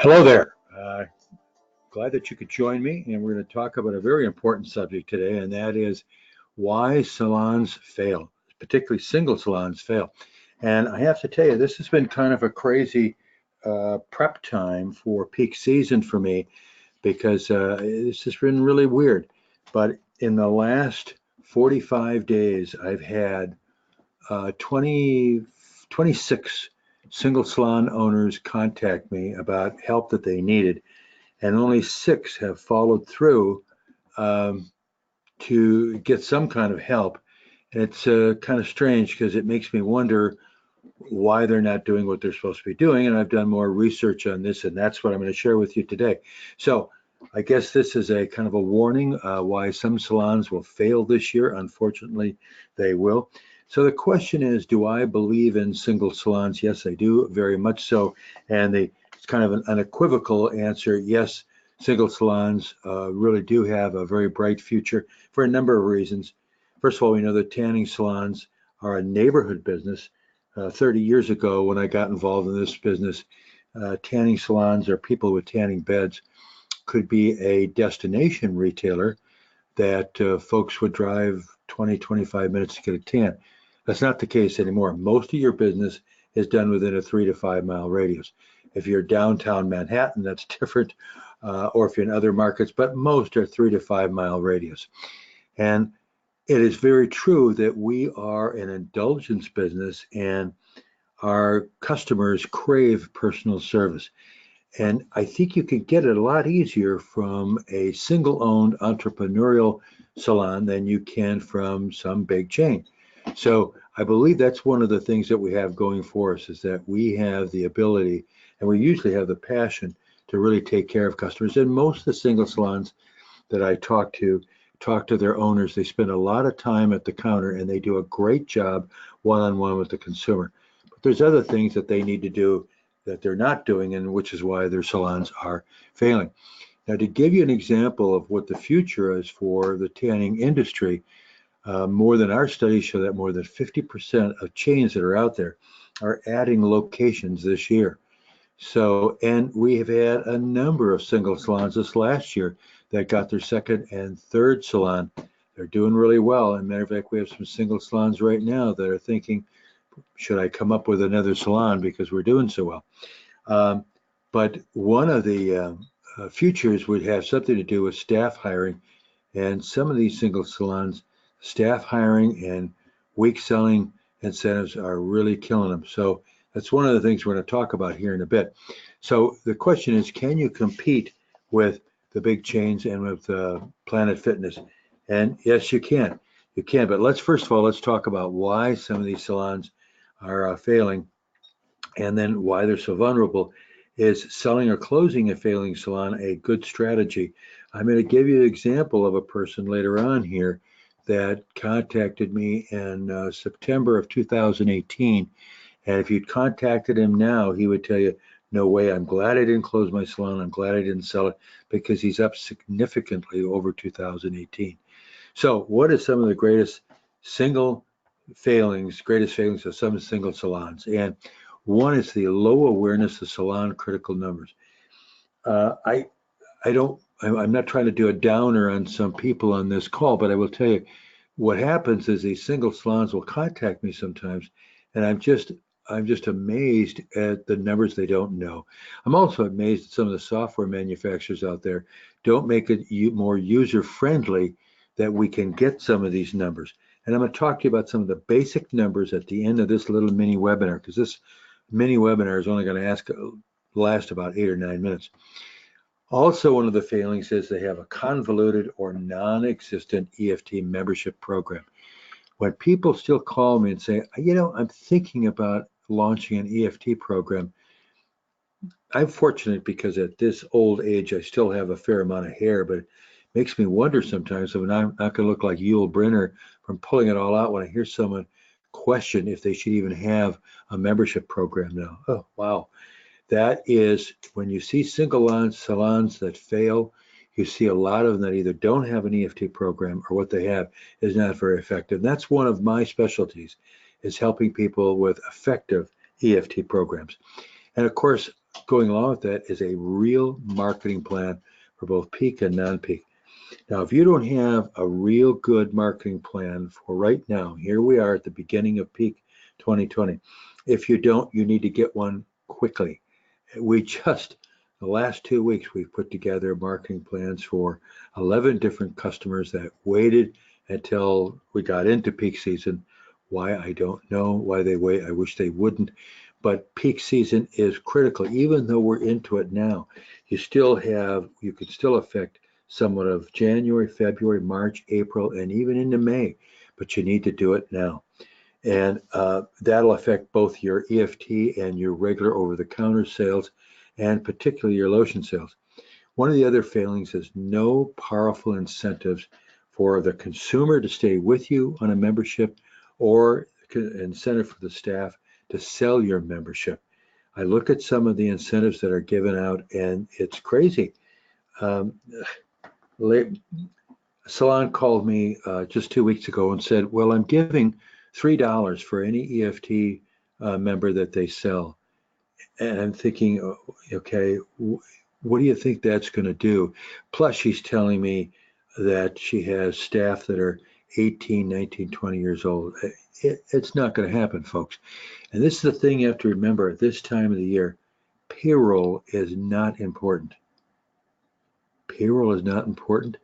Hello there. Glad that you could join me, and we're going to talk about a very important subject today, and that is why salons fail, particularly single salons fail. And I have to tell you, this has been kind of a crazy prep time for peak season for me because this has been really weird. But in the last 45 days, I've had 26 single salon owners contact me about help that they needed, and only 6 have followed through um, to get some kind of help. And it's kind of strange because it makes me wonder why they're not doing what they're supposed to be doing. And I've done more research on this, and that's what I'm going to share with you today. So I guess this is a kind of a warning why some salons will fail this year. Unfortunately, they will. So the question is, do I believe in single salons? Yes, I do, very much so. And it's kind of an unequivocal answer. Yes, single salons really do have a very bright future for a number of reasons. First of all, we know that tanning salons are a neighborhood business. 30 years ago, when I got involved in this business, tanning salons or people with tanning beds could be a destination retailer that folks would drive 20, 25 minutes to get a tan. That's not the case anymore. Most of your business is done within a 3 to 5 mile radius. If you're downtown Manhattan, that's different, or if you're in other markets, but most are 3 to 5 mile radius. And it is very true that we are an indulgence business and our customers crave personal service. And I think you can get it a lot easier from a single owned entrepreneurial salon than you can from some big chain. So I believe that's one of the things that we have going for us is that we have the ability and we usually have the passion to really take care of customers. And most of the single salons that I talk to their owners. They spend a lot of time at the counter and they do a great job one-on-one with the consumer. But there's other things that they need to do that they're not doing, and which is why their salons are failing. Now, to give you an example of what the future is for the tanning industry, more than our studies show that more than 50% of chains that are out there are adding locations this year. So, and we have had a number of single salons this last year that got their second and third salon. They're doing really well. And matter of fact, we have some single salons right now that are thinking, should I come up with another salon because we're doing so well? But one of the futures would have something to do with staff hiring. And some of these single salons, staff hiring and weak selling incentives are really killing them. So that's one of the things we're going to talk about here in a bit. So the question is, can you compete with the big chains and with Planet Fitness? And yes, you can. You can. But first of all, let's talk about why some of these salons are failing and then why they're so vulnerable. Is selling or closing a failing salon a good strategy? I'm going to give you an example of a person later on here that contacted me in September of 2018. And if you'd contacted him now, he would tell you, no way, I'm glad I didn't close my salon. I'm glad I didn't sell it because he's up significantly over 2018. So what are some of the greatest failings of some single salons? And one is the low awareness of salon critical numbers. I'm not trying to do a downer on some people on this call, but I will tell you what happens is these single salons will contact me sometimes, and I'm just amazed at the numbers they don't know. I'm also amazed at some of the software manufacturers out there don't make it more user friendly that we can get some of these numbers. And I'm going to talk to you about some of the basic numbers at the end of this little mini webinar, because this mini webinar is only going to last about 8 or 9 minutes. Also, one of the failings is they have a convoluted or non-existent EFT membership program. When people still call me and say, I'm thinking about launching an EFT program, I'm fortunate because at this old age, I still have a fair amount of hair, but it makes me wonder sometimes if I'm not going to look like Yul Brynner from pulling it all out when I hear someone question if they should even have a membership program now. Oh, wow. That is, when you see single salons that fail, you see a lot of them that either don't have an EFT program or what they have is not very effective. And that's one of my specialties, is helping people with effective EFT programs. And of course, going along with that is a real marketing plan for both peak and non-peak. Now, if you don't have a real good marketing plan for right now, here we are at the beginning of peak 2020. If you don't, you need to get one quickly. We just, the last 2 weeks, we've put together marketing plans for 11 different customers that waited until we got into peak season. Why, I don't know why they wait. I wish they wouldn't. But peak season is critical. Even though we're into it now, you can still affect somewhat of January, February, March, April, and even into May. But you need to do it now. And that'll affect both your EFT and your regular over-the-counter sales, and particularly your lotion sales. One of the other failings is no powerful incentives for the consumer to stay with you on a membership, or incentive for the staff to sell your membership. I look at some of the incentives that are given out, and it's crazy. Salon called me just 2 weeks ago and said, well, I'm giving $3 for any EFT member that they sell. And I'm thinking, okay, what do you think that's going to do? Plus, she's telling me that she has staff that are 18, 19, 20 years old. It's not going to happen, folks. And this is the thing you have to remember at this time of the year. Payroll is not important. Payroll is not important.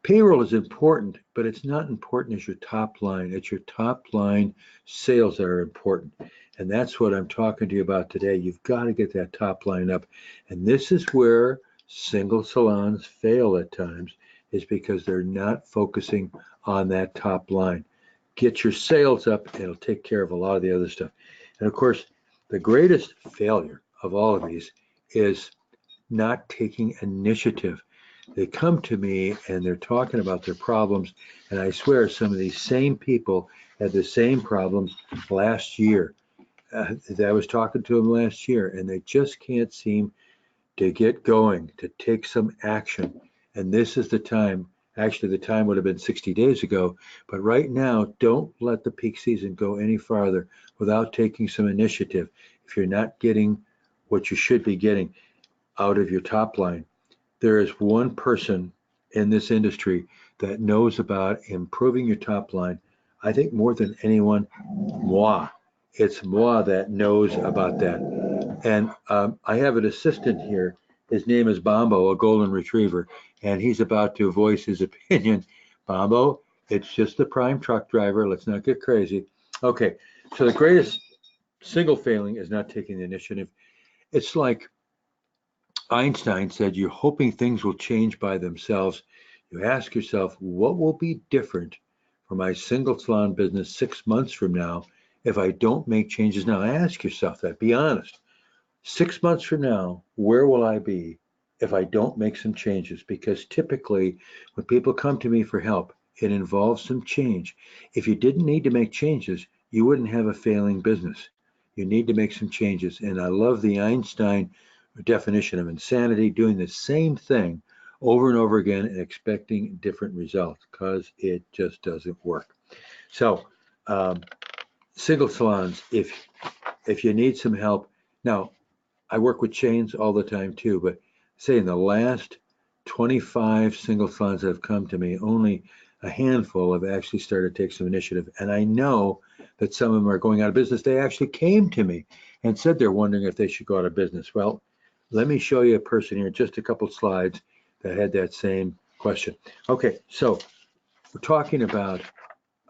Payroll is important, but it's not important as your top line. It's your top line sales that are important. And that's what I'm talking to you about today. You've got to get that top line up. And this is where single salons fail at times, is because they're not focusing on that top line. Get your sales up, and it'll take care of a lot of the other stuff. And of course, the greatest failure of all of these is not taking initiative. They come to me and they're talking about their problems, and I swear some of these same people had the same problems last year. I was talking to them last year, and they just can't seem to get going, to take some action. And this is the time. Actually, the time would have been 60 days ago, but right now, don't let the peak season go any farther without taking some initiative. If you're not getting what you should be getting out of your top line, there is one person in this industry that knows about improving your top line. I think more than anyone, moi. It's moi that knows about that. And I have an assistant here. His name is Bombo, a golden retriever, and he's about to voice his opinion. Bombo, it's just the prime truck driver. Let's not get crazy. Okay, so the greatest single failing is not taking the initiative. It's like Einstein said, you're hoping things will change by themselves. You ask yourself, what will be different for my single salon business 6 months from now if I don't make changes now? Ask yourself that. Be honest. 6 months from now, where will I be if I don't make some changes? Because typically, when people come to me for help, it involves some change. If you didn't need to make changes, you wouldn't have a failing business. You need to make some changes. And I love the Einstein definition of insanity, doing the same thing over and over again and expecting different results, because it just doesn't work. So single salons, if you need some help. Now, I work with chains all the time too, but say in the last 25 single salons that have come to me, only a handful have actually started to take some initiative. And I know that some of them are going out of business. They actually came to me and said they're wondering if they should go out of business. Well, let me show you a person here, just a couple slides that had that same question. Okay, so we're talking about,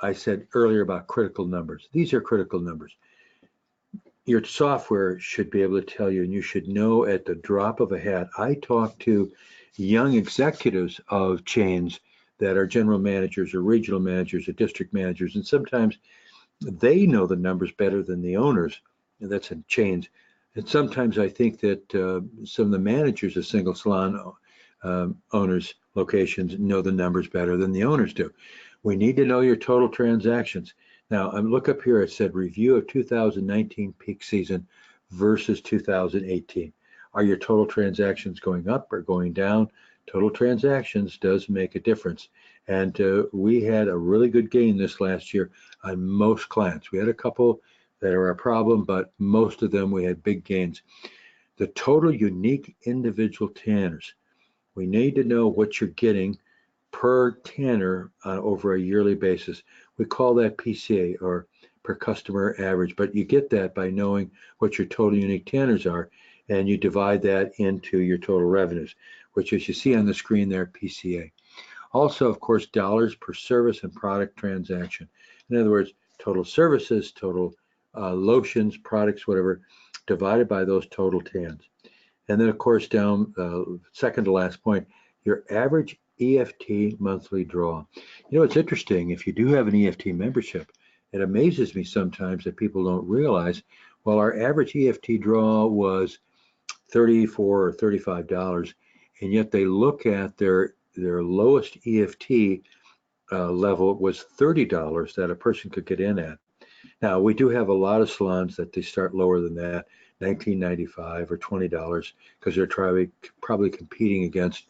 I said earlier about critical numbers. These are critical numbers. Your software should be able to tell you, and you should know at the drop of a hat. I talk to young executives of chains that are general managers or regional managers or district managers, and sometimes they know the numbers better than the owners, and that's in chains. And sometimes I think that some of the managers of single salon owners' locations know the numbers better than the owners do. We need to know your total transactions. Now, look up here, it said review of 2019 peak season versus 2018. Are your total transactions going up or going down? Total transactions does make a difference. And we had a really good gain this last year on most clients. We had a couple that are a problem, but most of them we had big gains. The total unique individual tanners. We need to know what you're getting per tanner over a yearly basis. We call that PCA, or per customer average, but you get that by knowing what your total unique tanners are, and you divide that into your total revenues, which, as you see on the screen there, PCA. Also, of course, dollars per service and product transaction. In other words, total services, total lotions, products, whatever, divided by those total tans. And then, of course, down second to last point, your average EFT monthly draw. You know, it's interesting. If you do have an EFT membership, it amazes me sometimes that people don't realize, well, our average EFT draw was $34 or $35, and yet they look at their lowest EFT level was $30 that a person could get in at. Now, we do have a lot of salons that they start lower than that, $19.95 or $20, because they're probably competing against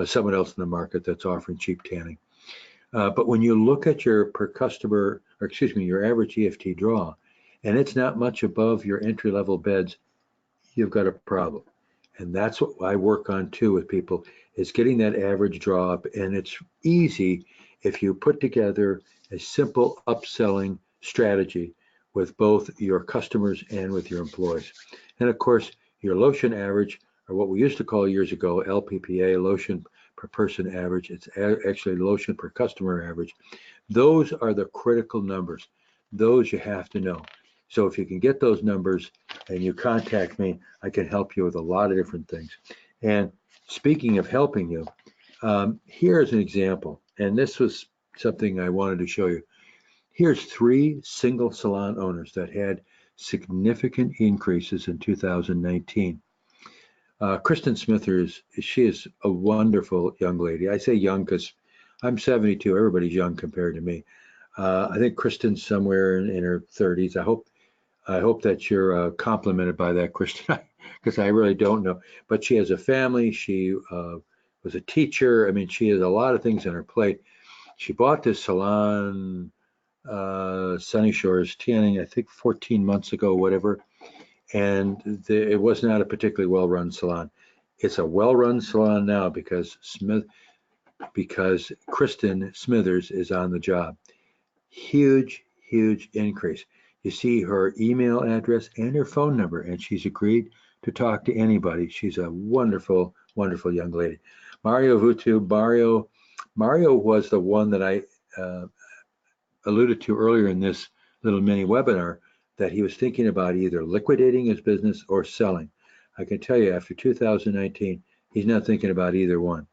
someone else in the market that's offering cheap tanning. But when you look at your per customer, or excuse me, your average EFT draw, and it's not much above your entry-level beds, you've got a problem. And that's what I work on too with people, is getting that average draw up. And it's easy if you put together a simple upselling strategy with both your customers and with your employees. And of course, your lotion average, or what we used to call years ago LPPA, lotion per person average, it's actually lotion per customer average. Those are the critical numbers. Those you have to know. So if you can get those numbers and you contact me, I can help you with a lot of different things. And speaking of helping you, here's an example. And this was something I wanted to show you. Here's 3 single salon owners that had significant increases in 2019. Kristen Smithers, she is a wonderful young lady. I say young because I'm 72. Everybody's young compared to me. I think Kristen's somewhere in her 30s. I hope that you're complimented by that, Kristen, because I really don't know. But she has a family. She was a teacher. I mean, she has a lot of things on her plate. She bought this salon, Sunny Shores Tanning, I think 14 months ago, whatever. And it was not a particularly well-run salon. It's a well-run salon now because Kristen Smithers is on the job. Huge, huge increase. You see her email address and her phone number, and she's agreed to talk to anybody. She's a wonderful, wonderful young lady. Mario Vutu, Mario was the one that I alluded to earlier in this little mini webinar, that he was thinking about either liquidating his business or selling. I can tell you, after 2019, he's not thinking about either one.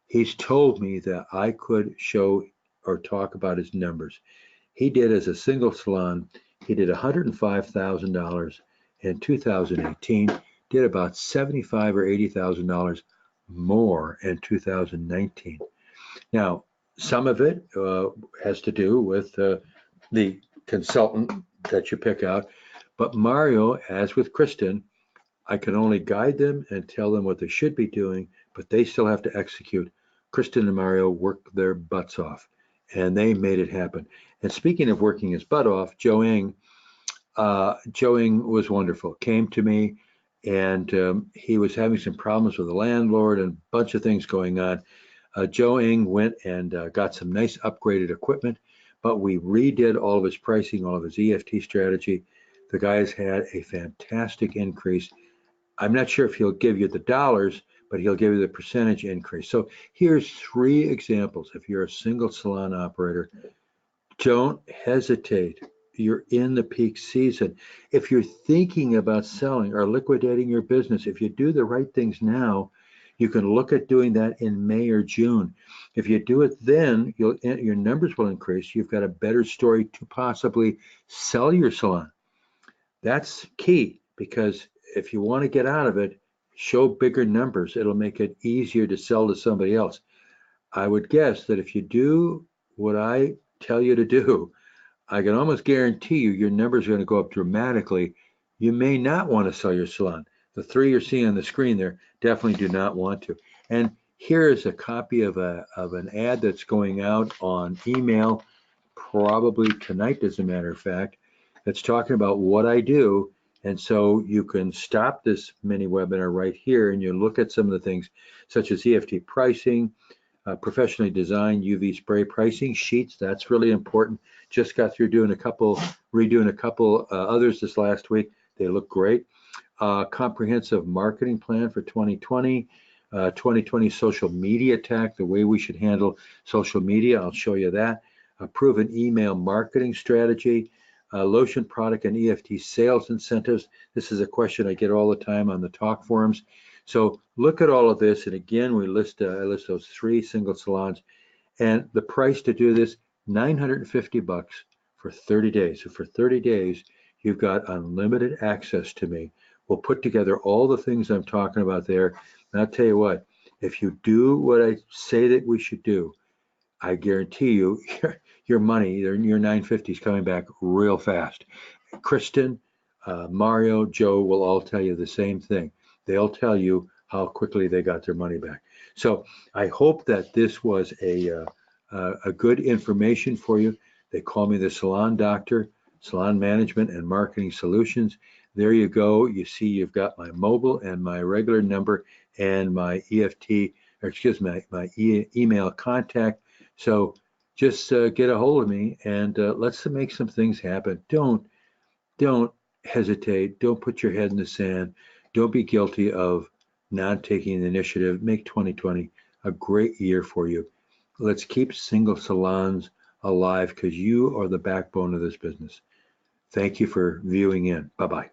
He's told me that I could show or talk about his numbers. He did, as a single salon, he did $105,000 in 2018, did about $75,000 or $80,000 more in 2019. Now, some of it has to do with the consultant that you pick out, but Mario, as with Kristen, I can only guide them and tell them what they should be doing, but they still have to execute. Kristen and Mario worked their butts off, and they made it happen. And speaking of working his butt off, Joe Ing was wonderful. Came to me, and he was having some problems with the landlord and a bunch of things going on. Joe Ing went and got some nice upgraded equipment, but we redid all of his pricing, all of his EFT strategy. The guy's had a fantastic increase. I'm not sure if he'll give you the dollars, but he'll give you the percentage increase. So here's 3 examples. If you're a single salon operator, don't hesitate. You're in the peak season. If you're thinking about selling or liquidating your business, if you do the right things now, you can look at doing that in May or June. If you do it then, your numbers will increase. You've got a better story to possibly sell your salon. That's key, because if you want to get out of it, show bigger numbers. It'll make it easier to sell to somebody else. I would guess that if you do what I tell you to do, I can almost guarantee you your numbers are going to go up dramatically. You may not want to sell your salon. The 3 you're seeing on the screen there definitely do not want to. And here is a copy of an ad that's going out on email, probably tonight, as a matter of fact. that's talking about what I do. And so you can stop this mini webinar right here and you look at some of the things such as EFT pricing, professionally designed UV spray pricing sheets. That's really important. Just got through redoing a couple others this last week. They look great. Comprehensive marketing plan for 2020. 2020 social media attack, the way we should handle social media. I'll show you that. A proven email marketing strategy. Lotion product and EFT sales incentives. This is a question I get all the time on the talk forums. So look at all of this, and again, I list those 3 single salons, and the price to do this, $950 for 30 days. So for 30 days, you've got unlimited access to me. We'll put together all the things I'm talking about there. And I'll tell you what, if you do what I say that we should do, I guarantee you your money, your 950 is coming back real fast. Kristen, Mario, Joe will all tell you the same thing. They'll tell you how quickly they got their money back. So I hope that this was a good information for you. They call me the Salon Doctor, Salon Management and Marketing Solutions. There you go. You see you've got my mobile and my regular number and my email contact. So just get a hold of me and let's make some things happen. Don't hesitate. Don't put your head in the sand. Don't be guilty of not taking the initiative. Make 2020 a great year for you. Let's keep single salons alive because you are the backbone of this business. Thank you for viewing in. Bye-bye.